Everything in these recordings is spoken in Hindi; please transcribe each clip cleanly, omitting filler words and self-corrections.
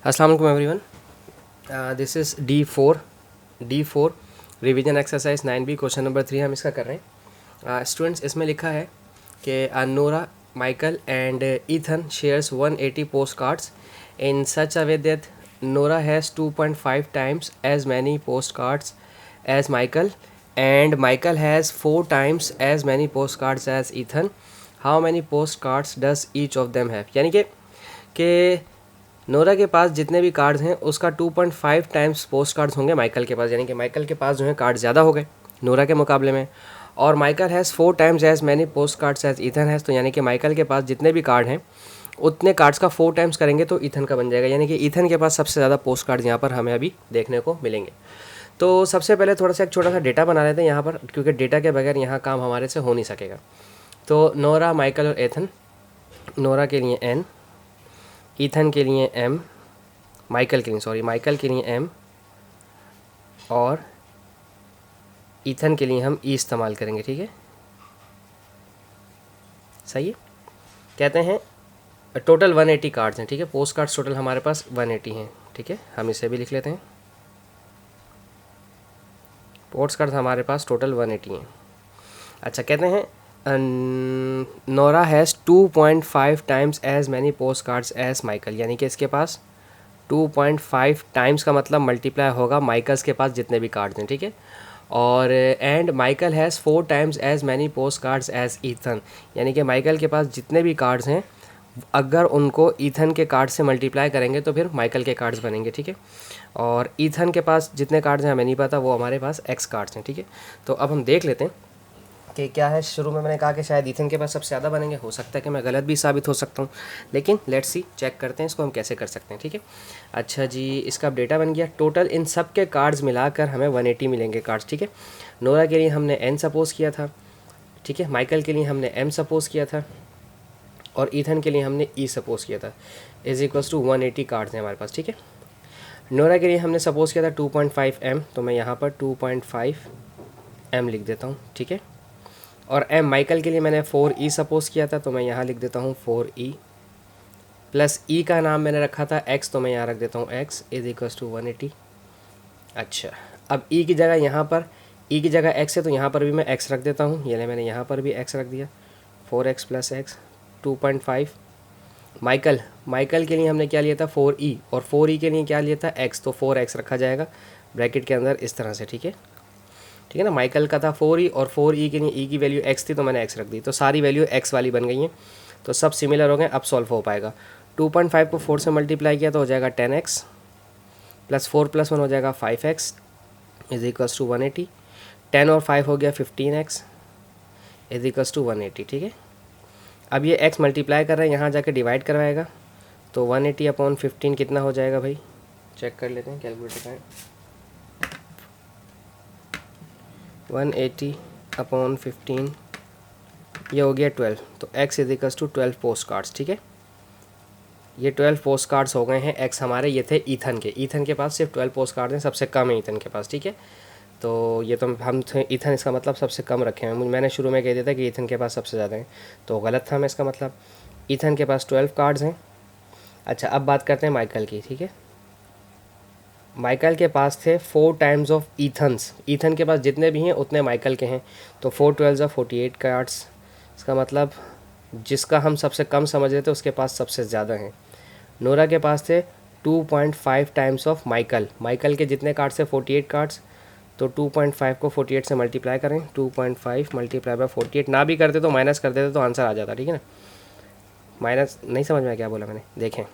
अस्सलाम वालेकुम everyone, this is D four revision exercise 9B question number 3 हम इसका कर रहे हैं। स्टूडेंट्स, इसमें लिखा है कि Nora, Michael and Ethan shares 180 post cards in such a way that Nora has 2.5 times as many postcards as Michael and Michael has 4 times as many postcards as Ethan. How many postcards does each of them have? यानी कि नोरा के पास जितने भी कार्ड्स हैं उसका 2.5 टाइम्स पोस्ट कार्ड्स होंगे माइकल के पास, यानी कि माइकल के पास जो है कार्ड ज़्यादा हो गए नोरा के मुकाबले में। और Michael has 4 times as many postcards as Ethan has, तो यानी कि माइकल के पास जितने भी कार्ड हैं उतने कार्ड्स का 4 times करेंगे तो ईथन का बन जाएगा, यानी कि ईथन के पास सबसे ज़्यादा पोस्ट कार्ड्स यहाँ पर हमें अभी देखने को मिलेंगे। तो सबसे पहले थोड़ा सा एक छोटा सा डेटा बना लेते हैं यहाँ पर, क्योंकि डेटा के बगैर यहाँ काम हमारे से हो नहीं सकेगा। तो नोरा, माइकल और एथन, नोरा के लिए n, ईथन के लिए m, माइकल के लिए m और ईथन के लिए हम ई इस्तेमाल करेंगे। ठीक है, सही है। कहते हैं टोटल 180 कार्ड्स हैं। ठीक है, पोस्ट कार्ड्स टोटल हमारे पास 180 हैं। ठीक है, हम इसे भी लिख लेते हैं। पोस्ट कार्ड्स हमारे पास टोटल 180 हैं। अच्छा, कहते हैं Nora has 2.5 times as many postcards as Michael, यानी कि इसके पास 2.5 टाइम्स का मतलब मल्टीप्लाई होगा माइकल्स के पास जितने भी कार्ड्स हैं। ठीक है, और and Michael has 4 times as many postcards as Ethan, यानी कि माइकल के पास जितने भी कार्ड्स हैं अगर उनको ईथन के कार्ड से मल्टीप्लाई करेंगे तो फिर माइकल के कार्ड्स बनेंगे। ठीक है, और ईथन के पास जितने कार्ड्स हैं हमें नहीं पता, वो हमारे पास एक्स कार्ड्स हैं। ठीक है, तो अब हम देख लेते हैं कि क्या है। शुरू में मैंने कहा कि शायद ईथन के पास सबसे ज़्यादा बनेंगे, हो सकता है कि मैं गलत भी साबित हो सकता हूँ, लेकिन लेट्स सी, चेक करते हैं इसको हम कैसे कर सकते हैं। ठीक है, अच्छा जी, इसका अब डेटा बन गया। टोटल इन सब के कार्ड्स मिलाकर हमें 180 मिलेंगे कार्ड्स। ठीक है, नोरा के लिए हमने n सपोज़ किया था, ठीक है, माइकल के लिए हमने m सपोज़ किया था और ईथन के लिए हमने e सपोज़ किया था, इज़ इक्वल्स टू 180 कार्ड्स हैं हमारे पास। ठीक है, नोरा के लिए हमने सपोज़ किया था 2.5 m, तो मैं यहाँ पर 2.5 m लिख देता हूँ। ठीक है, और m माइकल के लिए मैंने 4e सपोज़ किया था, तो मैं यहाँ लिख देता हूँ 4e, प्लस e का नाम मैंने रखा था x, तो मैं यहाँ रख देता हूँ x इज़ इक्वल्स टू 180। अच्छा, अब e की जगह यहाँ पर, e की जगह x है तो यहाँ पर भी मैं x रख देता हूँ, ये मैंने यहाँ पर भी x रख दिया, 4x प्लस x 2.5। माइकल के लिए हमने क्या लिया था 4e, और 4e के लिए क्या लिया था x, तो 4x रखा जाएगा ब्रैकेट के अंदर इस तरह से। ठीक है ना, माइकल का था 4e और 4e के लिए e की वैल्यू x थी तो मैंने x रख दी, तो सारी वैल्यू x वाली बन गई हैं, तो सब सिमिलर हो गए। अब सॉल्व हो पाएगा। 2.5 को 4 से मल्टीप्लाई किया तो हो जाएगा 10x, प्लस 4 + 1 हो जाएगा 5x इज़ इक्वल्स टू 180। 10 और 5 हो गया 15x इज़ इक्वल्स टू 180। ठीक है, अब ये x मल्टीप्लाई कर रहे हैं, यहाँ जाके डिवाइड करवाएगा, तो 180/15 कितना हो जाएगा भाई, चेक कर लेते हैं कैलकुलेटर का। 180/15 ये हो गया 12, तो x is equals to 12 postcards. ठीक है, ये 12 पोस्ट कार्ड्स हो गए हैं x हमारे, ये थे ईथन के पास सिर्फ 12 पोस्ट कार्ड हैं, सबसे कम है ईथन के पास। ठीक है, तो ये तो हम थे ईथन, इसका मतलब सबसे कम रखे हैं। मैंने शुरू में कह दिया था कि ईथन के पास सबसे ज़्यादा हैं, तो गलत था मैं, इसका मतलब ईथन के पास 12 कार्ड्स हैं। अच्छा, अब बात करते हैं माइकल की। ठीक है, माइकल के पास थे 4 times ऑफ ईथन्स, ईथन के पास जितने भी हैं उतने माइकल के हैं, तो 4 12 48 कार्ड्स, इसका मतलब जिसका हम सबसे कम समझ रहे थे उसके पास सबसे ज़्यादा हैं। नोरा के पास थे 2.5 times ऑफ माइकल के जितने कार्ड्स थे 48 कार्ड्स, तो 2.5 को 48 से मल्टीप्लाई करें, 2.5 मल्टीप्लाई बाय 48, ना भी करते तो माइनस कर देते तो आंसर आ जाता। ठीक है ना, माइनस नहीं समझ में क्या बोला मैंने, देखें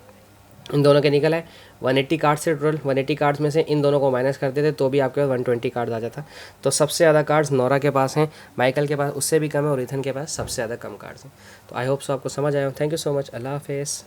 इन दोनों के निकल आए 180 कार्ड्स से, टोटल 180 कार्ड्स में से इन दोनों को माइनस कर देते तो भी आपके पास 120 कार्ड्स आ जाता। तो सबसे ज़्यादा कार्ड्स नोरा के पास हैं, माइकल के पास उससे भी कम है और ईथन के पास सबसे ज़्यादा कम कार्ड्स हैं। तो आई होप सो आपको समझ आया हो। थैंक यू सो मच, अल्लाह हाफिज़।